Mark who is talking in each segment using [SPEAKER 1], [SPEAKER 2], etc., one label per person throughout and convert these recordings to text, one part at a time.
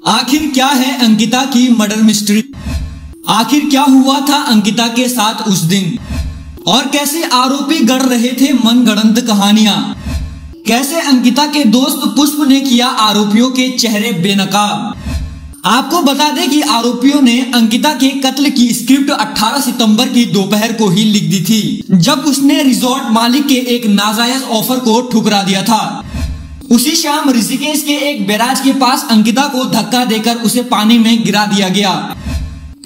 [SPEAKER 1] आखिर क्या है अंकिता की मर्डर मिस्ट्री? आखिर क्या हुआ था अंकिता के साथ उस दिन और कैसे आरोपी गढ़ रहे थे मनगढ़ंत कहानियां? कैसे अंकिता के दोस्त पुष्प ने किया आरोपियों के चेहरे बेनकाब? आपको बता दें कि आरोपियों ने अंकिता के कत्ल की स्क्रिप्ट 18 सितंबर की दोपहर को ही लिख दी थी, जब उसने रिजॉर्ट मालिक के एक नाजायज ऑफर को ठुकरा दिया था। उसी शाम ऋषिकेश के एक बैराज के पास अंकिता को धक्का देकर उसे पानी में गिरा दिया गया।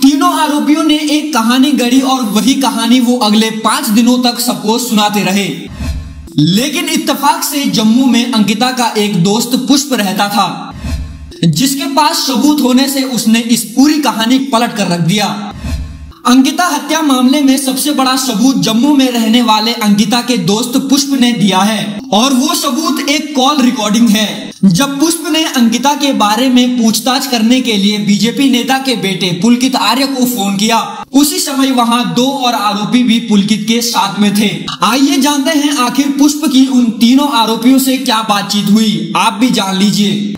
[SPEAKER 1] तीनों आरोपियों ने एक कहानी गढ़ी और वही कहानी वो अगले 5 दिनों तक सबको सुनाते रहे। लेकिन इत्तेफाक से जम्मू में अंकिता का एक दोस्त पुष्प रहता था, जिसके पास सबूत होने से उसने इस पूरी कहानी पलट कर रख दिया। अंकिता हत्या मामले में सबसे बड़ा सबूत जम्मू में रहने वाले अंकिता के दोस्त पुष्प ने दिया है, और वो सबूत एक कॉल रिकॉर्डिंग है। जब पुष्प ने अंकिता के बारे में पूछताछ करने के लिए बीजेपी नेता के बेटे पुलकित आर्य को फोन किया, उसी समय वहां 2 और आरोपी भी पुलकित के साथ में थे। आइए जानते हैं आखिर पुष्प की उन तीनों आरोपियों से क्या बातचीत हुई, आप भी जान लीजिए।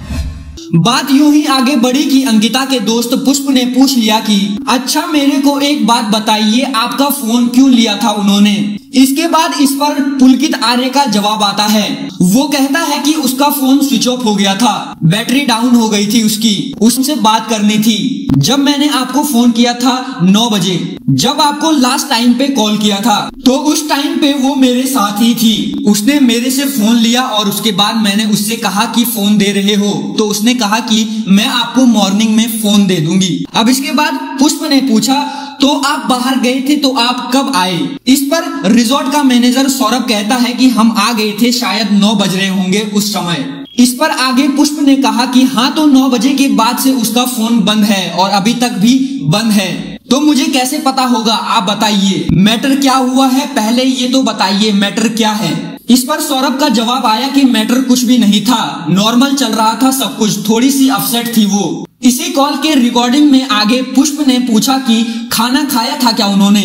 [SPEAKER 1] बात यूं ही आगे बढ़ी कि अंकिता के दोस्त पुष्प ने पूछ लिया कि अच्छा मेरे को एक बात बताइए, आपका फोन क्यों लिया था उन्होंने? इसके बाद इस पर पुलकित आर्य का जवाब आता है। वो कहता है कि उसका फोन स्विच ऑफ हो गया था, बैटरी डाउन हो गई थी उसकी, उससे बात करनी थी। जब मैंने आपको फोन किया था 9 बजे, जब आपको लास्ट टाइम पे कॉल किया था, तो उस टाइम पे वो मेरे साथ ही थी। उसने मेरे से फोन लिया और उसके बाद मैंने उससे कहा कि फोन दे रहे हो, तो उसने कहा कि मैं आपको मॉर्निंग में फोन दे दूंगी। अब इसके बाद पुष्प ने पूछा तो आप बाहर गए थे, तो आप कब आए? इस पर रिजॉर्ट का मैनेजर सौरभ कहता है कि हम आ गए थे, शायद 9 बज रहे होंगे उस समय। इस पर आगे पुष्प ने कहा कि हाँ, तो 9 बजे के बाद से उसका फोन बंद है और अभी तक भी बंद है, तो मुझे कैसे पता होगा? आप बताइए मैटर क्या हुआ है, पहले ये तो बताइए मैटर क्या है। इस पर सौरभ का जवाब आया कि मैटर कुछ भी नहीं था, नॉर्मल चल रहा था सब कुछ, थोड़ी सी अपसेट थी वो। इसी कॉल के रिकॉर्डिंग में आगे पुष्प ने पूछा कि खाना खाया था क्या उन्होंने?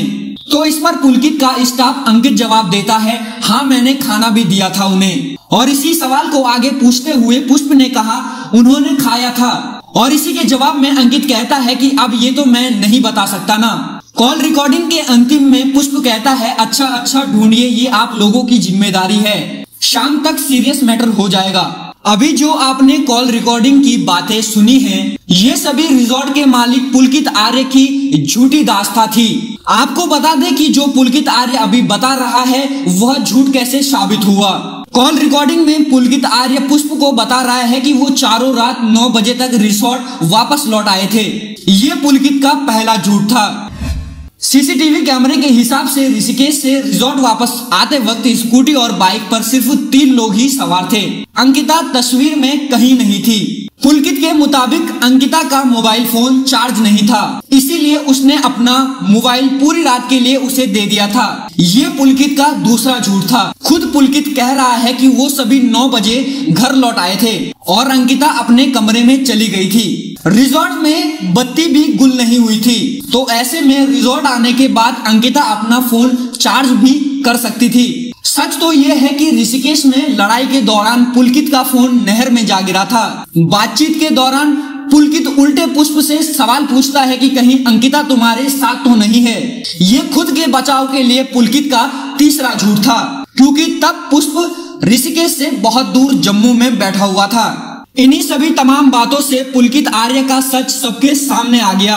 [SPEAKER 1] तो इस पर पुलकित का स्टाफ अंकित जवाब देता है हाँ, मैंने खाना भी दिया था उन्हें। और इसी सवाल को आगे पूछते हुए पुष्प ने कहा उन्होंने खाया था, और इसी के जवाब में अंकित कहता है कि अब ये तो मैं नहीं बता सकता ना। कॉल रिकॉर्डिंग के अंतिम में पुष्प कहता है अच्छा ढूंढिए, ये आप लोगों की जिम्मेदारी है, शाम तक सीरियस मैटर हो जाएगा। अभी जो आपने कॉल रिकॉर्डिंग की बातें सुनी हैं, ये सभी रिजॉर्ट के मालिक पुलकित आर्य की झूठी दास्तां थी। आपको बता दें कि जो पुलकित आर्य अभी बता रहा है वह झूठ कैसे साबित हुआ। कॉल रिकॉर्डिंग में पुलकित आर्य पुष्प को बता रहा है कि वो चारों रात 9 बजे तक रिसोर्ट वापस लौट आए थे। ये पुलकित का पहला झूठ था। सीसीटीवी कैमरे के हिसाब से ऋषिकेश से रिजॉर्ट वापस आते वक्त स्कूटी और बाइक पर सिर्फ 3 लोग ही सवार थे। अंकिता तस्वीर में कहीं नहीं थी। पुलकित के मुताबिक अंकिता का मोबाइल फोन चार्ज नहीं था, इसीलिए उसने अपना मोबाइल पूरी रात के लिए उसे दे दिया था। ये पुलकित का दूसरा झूठ था। खुद पुलकित कह रहा है कि वो सभी 9 बजे घर लौट आए थे और अंकिता अपने कमरे में चली गई थी। रिजॉर्ट में बत्ती भी गुल नहीं हुई थी, तो ऐसे में रिजॉर्ट आने के बाद अंकिता अपना फोन चार्ज भी कर सकती थी। सच तो ये है कि ऋषिकेश में लड़ाई के दौरान पुलकित का फोन नहर में जा गिरा था। बातचीत के दौरान पुलकित उल्टे पुष्प से सवाल पूछता है कि कहीं अंकिता तुम्हारे साथ तो नहीं है। ये खुद के बचाव के लिए पुलकित का तीसरा झूठ था, क्योंकि तब पुष्प ऋषिकेश से बहुत दूर जम्मू में बैठा हुआ था। इन्हीं सभी तमाम बातों से पुलकित आर्य का सच सबके सामने आ गया।